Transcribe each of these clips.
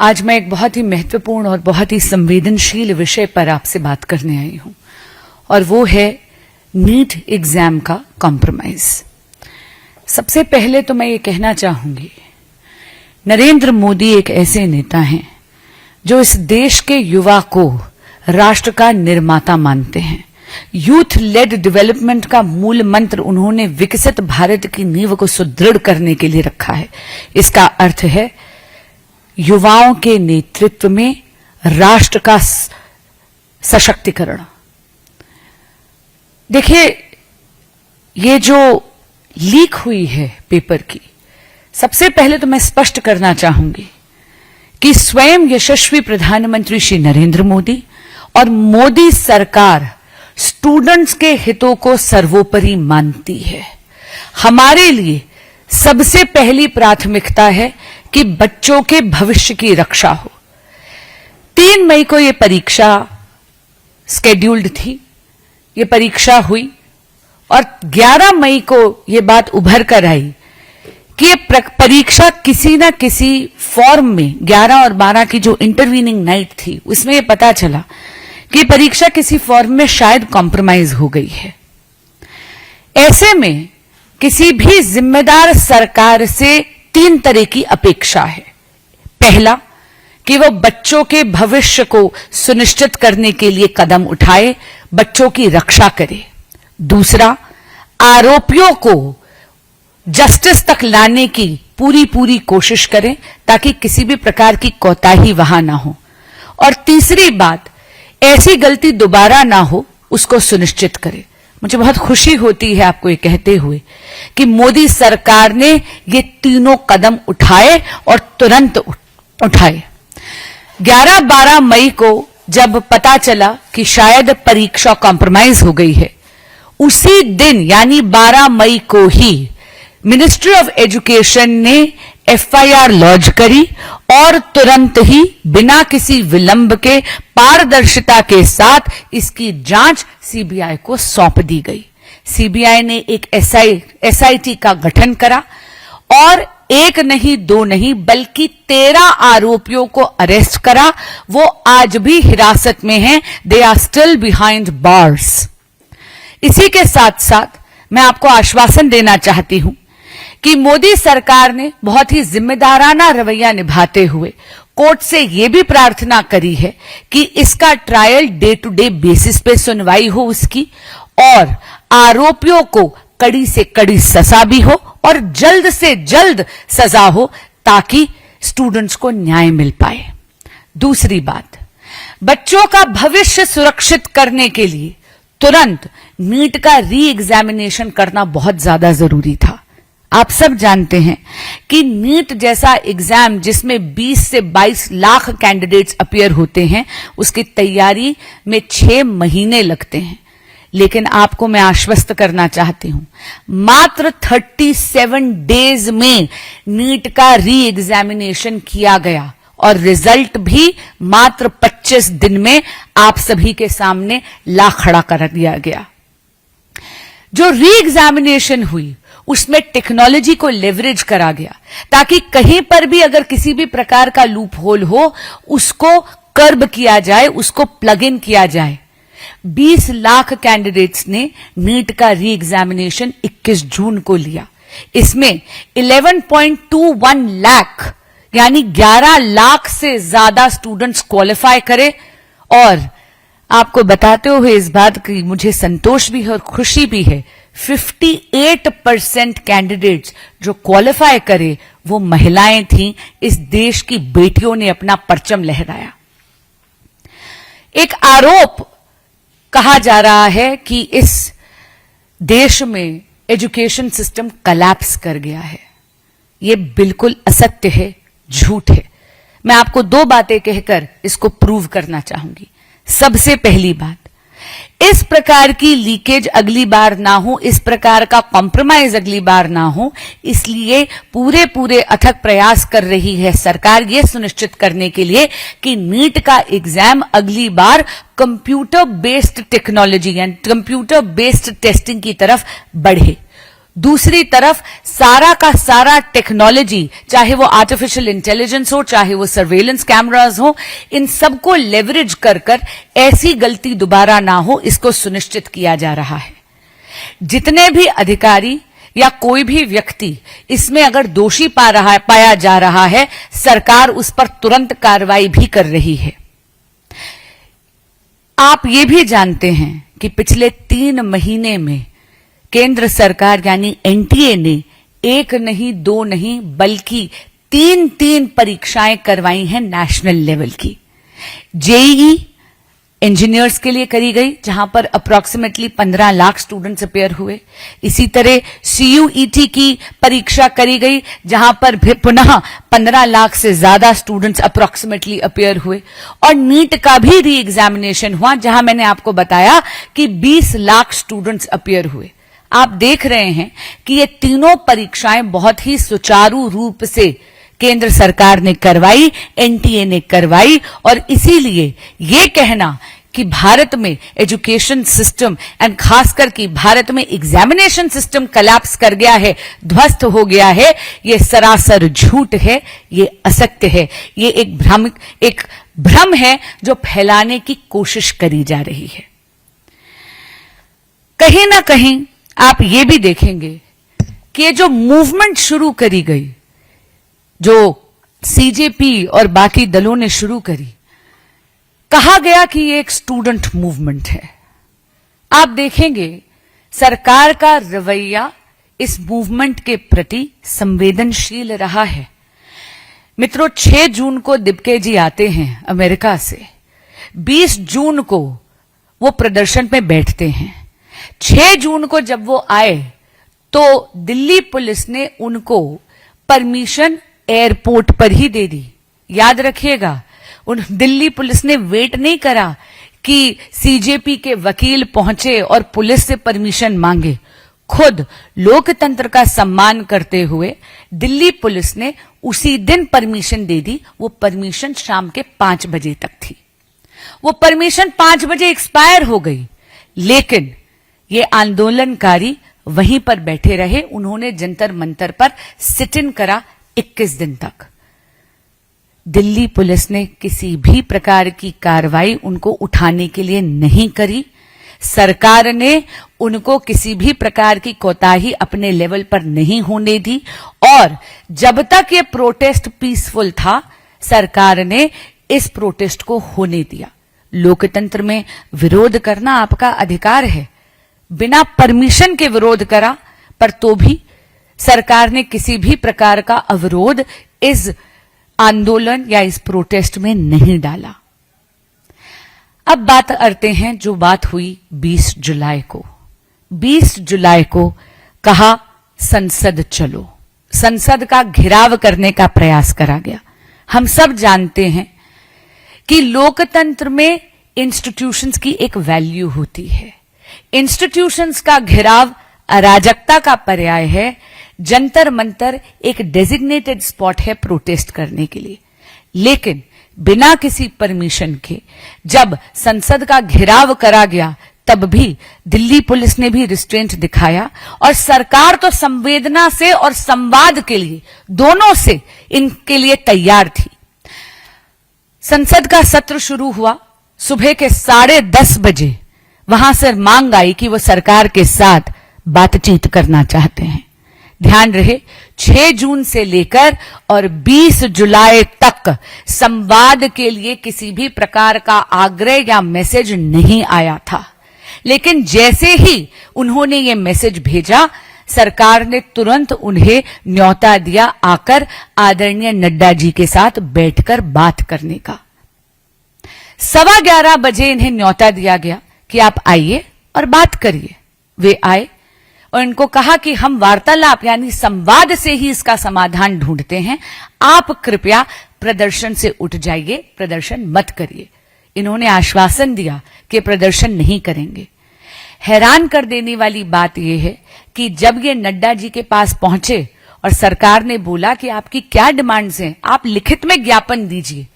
आज मैं एक बहुत ही महत्वपूर्ण और बहुत ही संवेदनशील विषय पर आपसे बात करने आई हूं और वो है नीट एग्जाम का कॉम्प्रोमाइज। सबसे पहले तो मैं ये कहना चाहूंगी, नरेंद्र मोदी एक ऐसे नेता हैं जो इस देश के युवा को राष्ट्र का निर्माता मानते हैं। यूथ लेड डेवलपमेंट का मूल मंत्र उन्होंने विकसित भारत की नींव को सुदृढ़ करने के लिए रखा है। इसका अर्थ है युवाओं के नेतृत्व में राष्ट्र का सशक्तिकरण। देखिए, ये जो लीक हुई है पेपर की, सबसे पहले तो मैं स्पष्ट करना चाहूंगी कि स्वयं यशस्वी प्रधानमंत्री श्री नरेंद्र मोदी और मोदी सरकार स्टूडेंट्स के हितों को सर्वोपरि मानती है। हमारे लिए सबसे पहली प्राथमिकता है कि बच्चों के भविष्य की रक्षा हो। 3 मई को यह परीक्षा स्केड्यूल्ड थी, ये परीक्षा हुई और 11 मई को यह बात उभर कर आई कि ये परीक्षा किसी न किसी फॉर्म में 11 और 12 की जो इंटरवीनिंग नाइट थी उसमें यह पता चला कि परीक्षा किसी फॉर्म में शायद कॉम्प्रोमाइज हो गई है। ऐसे में किसी भी जिम्मेदार सरकार से 3 तरह की अपेक्षा है। पहला, कि वो बच्चों के भविष्य को सुनिश्चित करने के लिए कदम उठाए, बच्चों की रक्षा करे। दूसरा, आरोपियों को जस्टिस तक लाने की पूरी कोशिश करें ताकि किसी भी प्रकार की कोताही वहां ना हो। और तीसरी बात, ऐसी गलती दोबारा ना हो उसको सुनिश्चित करे। मुझे बहुत खुशी होती है आपको ये कहते हुए कि मोदी सरकार ने ये तीनों कदम उठाए और तुरंत उठाए। 11-12 मई को जब पता चला कि शायद परीक्षा कॉम्प्रोमाइज हो गई है, उसी दिन यानी 12 मई को ही मिनिस्ट्री ऑफ एजुकेशन ने एफआईआर लॉन्च करी और तुरंत ही बिना किसी विलंब के पारदर्शिता के साथ इसकी जांच सीबीआई को सौंप दी गई। सीबीआई ने एक एसआईटी का गठन करा और 1 नहीं 2 नहीं बल्कि 13 आरोपियों को अरेस्ट करा। वो आज भी हिरासत में हैं, they are still behind bars. इसी के साथ साथ मैं आपको आश्वासन देना चाहती हूं कि मोदी सरकार ने बहुत ही जिम्मेदाराना रवैया निभाते हुए कोर्ट से यह भी प्रार्थना करी है कि इसका trial day to day basis पे सुनवाई हो उसकी, और आरोपियों को कड़ी से कड़ी सजा भी हो और जल्द से जल्द सजा हो ताकि स्टूडेंट्स को न्याय मिल पाए। दूसरी बात, बच्चों का भविष्य सुरक्षित करने के लिए तुरंत नीट का री एग्जामिनेशन करना बहुत ज्यादा जरूरी था। आप सब जानते हैं कि नीट जैसा एग्जाम जिसमें 20 से 22 लाख कैंडिडेट्स अपीयर होते हैं, उसकी तैयारी में 6 महीने लगते हैं। लेकिन आपको मैं आश्वस्त करना चाहती हूं, मात्र 37 डेज में नीट का री एग्जामिनेशन किया गया और रिजल्ट भी मात्र 25 दिन में आप सभी के सामने ला खड़ा कर दिया गया। जो री एग्जामिनेशन हुई उसमें टेक्नोलॉजी को लेवरेज करा गया ताकि कहीं पर भी अगर किसी भी प्रकार का लूप होल हो उसको कर्ब किया जाए, उसको प्लग इन किया जाए। 20 लाख कैंडिडेट्स ने नीट का री एग्जामिनेशन 21 जून को लिया। इसमें 11.21 लाख यानी 11 लाख से ज्यादा स्टूडेंट्स क्वालिफाई करे। और आपको बताते हुए इस बात की मुझे संतोष भी है और खुशी भी है, 58% कैंडिडेट्स जो क्वालिफाई करे वो महिलाएं थीं। इस देश की बेटियों ने अपना परचम लहराया। एक आरोप कहा जा रहा है कि इस देश में एजुकेशन सिस्टम कोलैप्स कर गया है। ये बिल्कुल असत्य है, झूठ है। मैं आपको 2 बातें कहकर इसको प्रूव करना चाहूंगी। सबसे पहली बात, इस प्रकार की लीकेज अगली बार ना हो, इस प्रकार का कॉम्प्रोमाइज अगली बार ना हो, इसलिए पूरे अथक प्रयास कर रही है सरकार यह सुनिश्चित करने के लिए कि नीट का एग्जाम अगली बार कंप्यूटर बेस्ड टेक्नोलॉजी यानी कंप्यूटर बेस्ड टेस्टिंग की तरफ बढ़े। दूसरी तरफ सारा का सारा टेक्नोलॉजी, चाहे वो आर्टिफिशियल इंटेलिजेंस हो, चाहे वो सर्वेलेंस कैमरास हो, इन सबको लेवरेज कर कर ऐसी गलती दोबारा ना हो, इसको सुनिश्चित किया जा रहा है। जितने भी अधिकारी या कोई भी व्यक्ति इसमें अगर दोषी पाया जा रहा है, सरकार उस पर तुरंत कार्रवाई भी कर रही है। आप ये भी जानते हैं कि पिछले 3 महीने में केंद्र सरकार यानी एनटीए ने 1 नहीं 2 नहीं बल्कि 3 परीक्षाएं करवाई हैं नेशनल लेवल की। जेईई इंजीनियर्स के लिए करी गई, जहां पर अप्रोक्सीमेटली 15 लाख स्टूडेंट्स अपेयर हुए। इसी तरह सीयूईटी की परीक्षा करी गई, जहां पर भी पुनः 15 लाख से ज्यादा स्टूडेंट्स अप्रोक्सीमेटली अपेयर हुए। और नीट का भी री एग्जामिनेशन हुआ, जहां मैंने आपको बताया कि 20 लाख स्टूडेंट्स अपेयर हुए। आप देख रहे हैं कि ये तीनों परीक्षाएं बहुत ही सुचारू रूप से केंद्र सरकार ने करवाई, एनटीए ने करवाई। और इसीलिए ये कहना कि भारत में एजुकेशन सिस्टम एंड खासकर कि भारत में एग्जामिनेशन सिस्टम कोलैप्स कर गया है, ध्वस्त हो गया है, ये सरासर झूठ है, ये असत्य है, ये एक भ्रम है जो फैलाने की कोशिश करी जा रही है। कहीं ना कहीं आप ये भी देखेंगे कि ये जो मूवमेंट शुरू करी गई, जो सीजेपी और बाकी दलों ने शुरू करी, कहा गया कि ये एक स्टूडेंट मूवमेंट है। आप देखेंगे सरकार का रवैया इस मूवमेंट के प्रति संवेदनशील रहा है। मित्रों, 6 जून को दिब्के जी आते हैं अमेरिका से, 20 जून को वो प्रदर्शन में बैठते हैं। 6 जून को जब वो आए तो दिल्ली पुलिस ने उनको परमिशन एयरपोर्ट पर ही दे दी। याद रखिएगा, उन दिल्ली पुलिस ने वेट नहीं करा कि सीजेपी के वकील पहुंचे और पुलिस से परमिशन मांगे। खुद लोकतंत्र का सम्मान करते हुए दिल्ली पुलिस ने उसी दिन परमिशन दे दी। वो परमिशन शाम के 5 बजे तक थी। वो परमिशन 5 बजे एक्सपायर हो गई, लेकिन ये आंदोलनकारी वहीं पर बैठे रहे। उन्होंने जंतर मंतर पर सिट इन करा 21 दिन तक। दिल्ली पुलिस ने किसी भी प्रकार की कार्रवाई उनको उठाने के लिए नहीं करी। सरकार ने उनको किसी भी प्रकार की कोताही अपने लेवल पर नहीं होने दी। और जब तक ये प्रोटेस्ट पीसफुल था, सरकार ने इस प्रोटेस्ट को होने दिया। लोकतंत्र में विरोध करना आपका अधिकार है। बिना परमिशन के विरोध करा, पर तो भी सरकार ने किसी भी प्रकार का अवरोध इस आंदोलन या इस प्रोटेस्ट में नहीं डाला। अब बात करते हैं जो बात हुई 20 जुलाई को। 20 जुलाई को कहा संसद चलो, संसद का घेराव करने का प्रयास करा गया। हम सब जानते हैं कि लोकतंत्र में इंस्टीट्यूशंस की एक वैल्यू होती है। इंस्टीट्यूशंस का घेराव अराजकता का पर्याय है। जंतर मंतर एक डेजिग्नेटेड स्पॉट है प्रोटेस्ट करने के लिए, लेकिन बिना किसी परमिशन के जब संसद का घेराव करा गया, तब भी दिल्ली पुलिस ने भी रिस्ट्रेंट दिखाया। और सरकार तो संवेदना से और संवाद के लिए, दोनों से इनके लिए तैयार थी। संसद का सत्र शुरू हुआ सुबह के 10:30 बजे। वहां से मांग आई कि वो सरकार के साथ बातचीत करना चाहते हैं। ध्यान रहे, 6 जून से लेकर और 20 जुलाई तक संवाद के लिए किसी भी प्रकार का आग्रह या मैसेज नहीं आया था। लेकिन जैसे ही उन्होंने ये मैसेज भेजा, सरकार ने तुरंत उन्हें न्योता दिया आकर आदरणीय नड्डा जी के साथ बैठकर बात करने का। 11:15 बजे इन्हें न्योता दिया गया कि आप आइए और बात करिए। वे आए और इनको कहा कि हम वार्तालाप यानी संवाद से ही इसका समाधान ढूंढते हैं, आप कृपया प्रदर्शन से उठ जाइए, प्रदर्शन मत करिए। इन्होंने आश्वासन दिया कि प्रदर्शन नहीं करेंगे। हैरान कर देने वाली बात यह है कि जब ये नड्डा जी के पास पहुंचे और सरकार ने बोला कि आपकी क्या डिमांड्स हैं, आप लिखित में ज्ञापन दीजिए,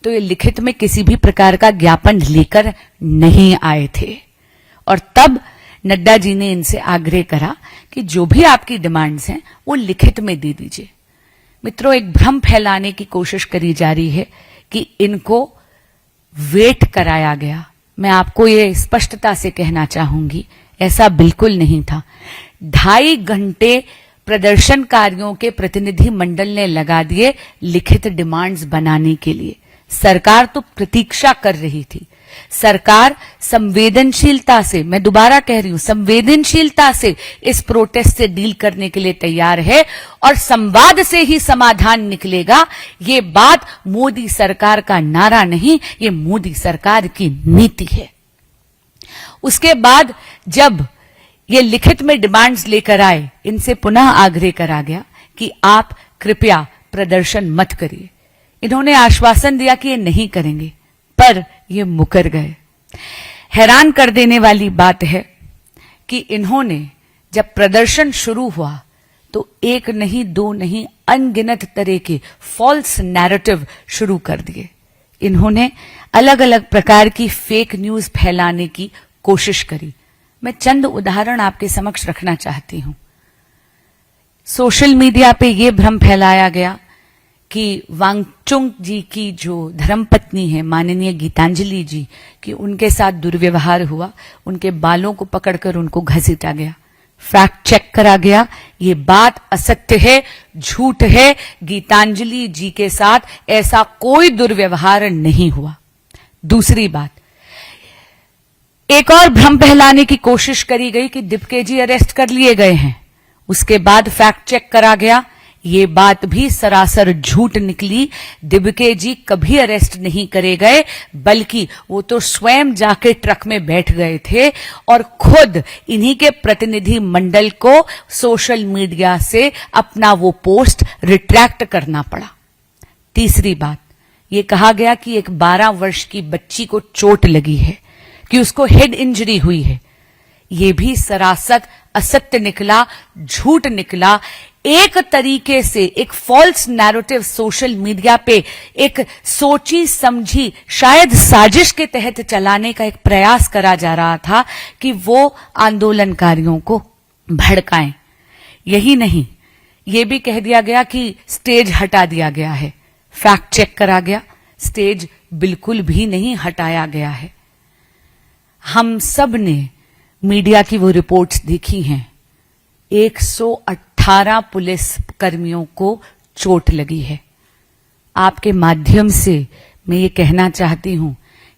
तो ये लिखित में किसी भी प्रकार का ज्ञापन लेकर नहीं आए थे। और तब नड्डा जी ने इनसे आग्रह करा कि जो भी आपकी डिमांड्स हैं वो लिखित में दे दीजिए। मित्रों, एक भ्रम फैलाने की कोशिश करी जा रही है कि इनको वेट कराया गया। मैं आपको ये स्पष्टता से कहना चाहूंगी, ऐसा बिल्कुल नहीं था। 2.5 घंटे प्रदर्शनकारियों के प्रतिनिधि मंडल ने लगा दिए लिखित डिमांड्स बनाने के लिए। सरकार तो प्रतीक्षा कर रही थी। सरकार संवेदनशीलता से, मैं दोबारा कह रही हूं, संवेदनशीलता से इस प्रोटेस्ट से डील करने के लिए तैयार है और संवाद से ही समाधान निकलेगा। ये बात मोदी सरकार का नारा नहीं, ये मोदी सरकार की नीति है। उसके बाद जब ये लिखित में डिमांड्स लेकर आए, इनसे पुनः आग्रह करा गया कि आप कृपया प्रदर्शन मत करिए। इन्होंने आश्वासन दिया कि ये नहीं करेंगे, पर ये मुकर गए। हैरान कर देने वाली बात है कि इन्होंने जब प्रदर्शन शुरू हुआ तो 1 नहीं 2 नहीं अनगिनत तरह के फॉल्स नैरेटिव शुरू कर दिए। इन्होंने अलग अलग प्रकार की फेक न्यूज फैलाने की कोशिश करी। मैं चंद उदाहरण आपके समक्ष रखना चाहती हूं। सोशल मीडिया पे यह भ्रम फैलाया गया कि वांगचुक जी की जो धर्मपत्नी है माननीय गीतांजलि जी, कि उनके साथ दुर्व्यवहार हुआ, उनके बालों को पकड़कर उनको घसीटा गया। फैक्ट चेक करा गया, ये बात असत्य है, झूठ है। गीतांजलि जी के साथ ऐसा कोई दुर्व्यवहार नहीं हुआ। दूसरी बात, एक और भ्रम फैलाने की कोशिश करी गई कि दिपके जी अरेस्ट कर लिए गए हैं। उसके बाद फैक्ट चेक करा गया, ये बात भी सरासर झूठ निकली। दिपके जी कभी अरेस्ट नहीं करे गए, बल्कि वो तो स्वयं जाके ट्रक में बैठ गए थे और खुद इन्हीं के प्रतिनिधि मंडल को सोशल मीडिया से अपना वो पोस्ट रिट्रैक्ट करना पड़ा। तीसरी बात, ये कहा गया कि एक 12 वर्ष की बच्ची को चोट लगी है, कि उसको हेड इंजरी हुई है। ये भी सरासर असत्य निकला, झूठ निकला। एक तरीके से एक फॉल्स नैरेटिव सोशल मीडिया पे एक सोची समझी शायद साजिश के तहत चलाने का एक प्रयास करा जा रहा था कि वो आंदोलनकारियों को भड़काएं। यही नहीं, ये भी कह दिया गया कि स्टेज हटा दिया गया है। फैक्ट चेक करा गया, स्टेज बिल्कुल भी नहीं हटाया गया है। हम सब ने मीडिया की वो रिपोर्ट्स देखी हैं। 118 पुलिस कर्मियों को चोट लगी है। आपके माध्यम से मैं ये कहना चाहती हूं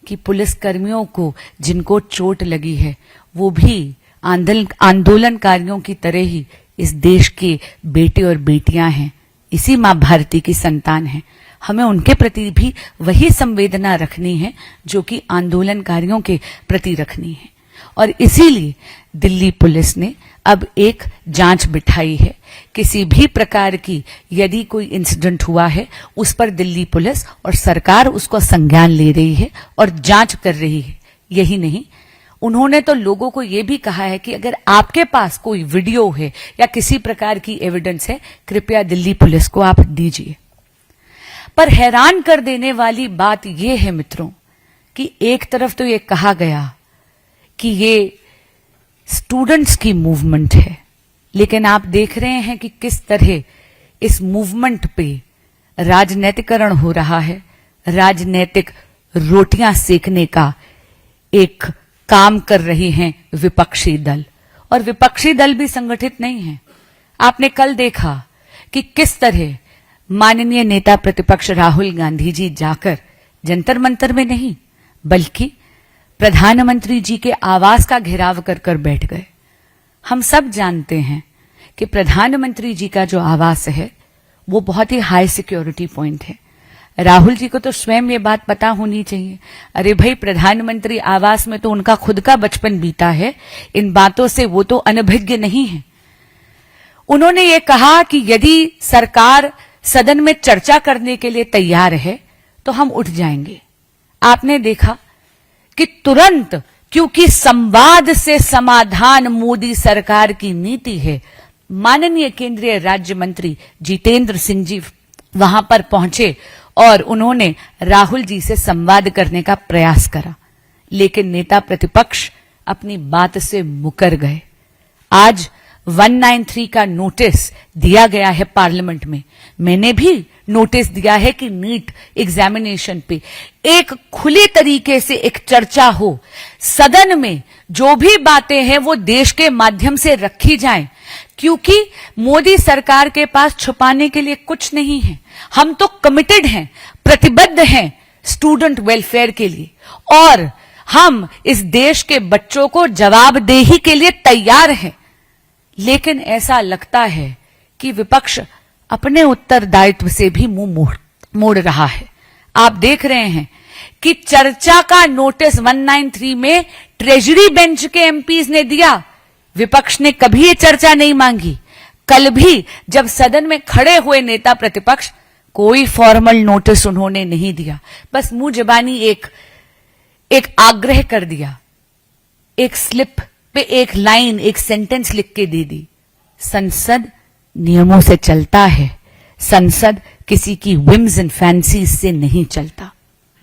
कि पुलिस कर्मियों को जिनको चोट लगी है वो भी आंदोलनकारियों की तरह ही इस देश के बेटे और बेटियां हैं, इसी मां भारती की संतान हैं। हमें उनके प्रति भी वही संवेदना रखनी है जो कि आंदोलनकारियों के प्रति रखनी है। और इसीलिए दिल्ली पुलिस ने अब एक जांच बिठाई है। किसी भी प्रकार की यदि कोई इंसिडेंट हुआ है उस पर दिल्ली पुलिस और सरकार उसको संज्ञान ले रही है और जांच कर रही है। यही नहीं, उन्होंने तो लोगों को यह भी कहा है कि अगर आपके पास कोई वीडियो है या किसी प्रकार की एविडेंस है, कृपया दिल्ली पुलिस को आप दीजिए। पर हैरान कर देने वाली बात यह है मित्रों कि एक तरफ तो यह कहा गया कि ये स्टूडेंट्स की मूवमेंट है, लेकिन आप देख रहे हैं कि किस तरह इस मूवमेंट पे राजनीतिकरण हो रहा है। राजनीतिक रोटियां सेकने का एक काम कर रही हैं विपक्षी दल, और विपक्षी दल भी संगठित नहीं है। आपने कल देखा कि किस तरह माननीय नेता प्रतिपक्ष राहुल गांधी जी जाकर जंतर मंतर में नहीं बल्कि प्रधानमंत्री जी के आवास का घेराव कर कर बैठ गए। हम सब जानते हैं कि प्रधानमंत्री जी का जो आवास है वो बहुत ही हाई सिक्योरिटी पॉइंट है। राहुल जी को तो स्वयं ये बात पता होनी चाहिए। अरे भाई, प्रधानमंत्री आवास में तो उनका खुद का बचपन बीता है, इन बातों से वो तो अनभिज्ञ नहीं है। उन्होंने ये कहा कि यदि सरकार सदन में चर्चा करने के लिए तैयार है तो हम उठ जाएंगे। आपने देखा कि तुरंत, क्योंकि संवाद से समाधान मोदी सरकार की नीति है, माननीय केंद्रीय राज्य मंत्री जितेंद्र सिंह जी वहां पर पहुंचे और उन्होंने राहुल जी से संवाद करने का प्रयास करा। लेकिन नेता प्रतिपक्ष अपनी बात से मुकर गए। आज 193 का नोटिस दिया गया है पार्लियामेंट में। मैंने भी नोटिस दिया है कि नीट एग्जामिनेशन पे एक खुली तरीके से एक चर्चा हो, सदन में जो भी बातें हैं वो देश के माध्यम से रखी जाएं, क्योंकि मोदी सरकार के पास छुपाने के लिए कुछ नहीं है। हम तो कमिटेड हैं, प्रतिबद्ध हैं स्टूडेंट वेलफेयर के लिए, और हम इस देश के बच्चों को जवाबदेही के लिए तैयार हैं। लेकिन ऐसा लगता है कि विपक्ष अपने उत्तरदायित्व से भी मुंह मोड़ रहा है। आप देख रहे हैं कि चर्चा का नोटिस 193 में ट्रेजरी बेंच के एमपीज ने दिया, विपक्ष ने कभी ये चर्चा नहीं मांगी। कल भी जब सदन में खड़े हुए नेता प्रतिपक्ष, कोई फॉर्मल नोटिस उन्होंने नहीं दिया, बस मुंह जबानी एक आग्रह कर दिया, एक स्लिप पे एक लाइन, एक सेंटेंस लिख के दे दी। संसद नियमों से चलता है, संसद किसी की विम्स एंड फैंसीज से नहीं चलता।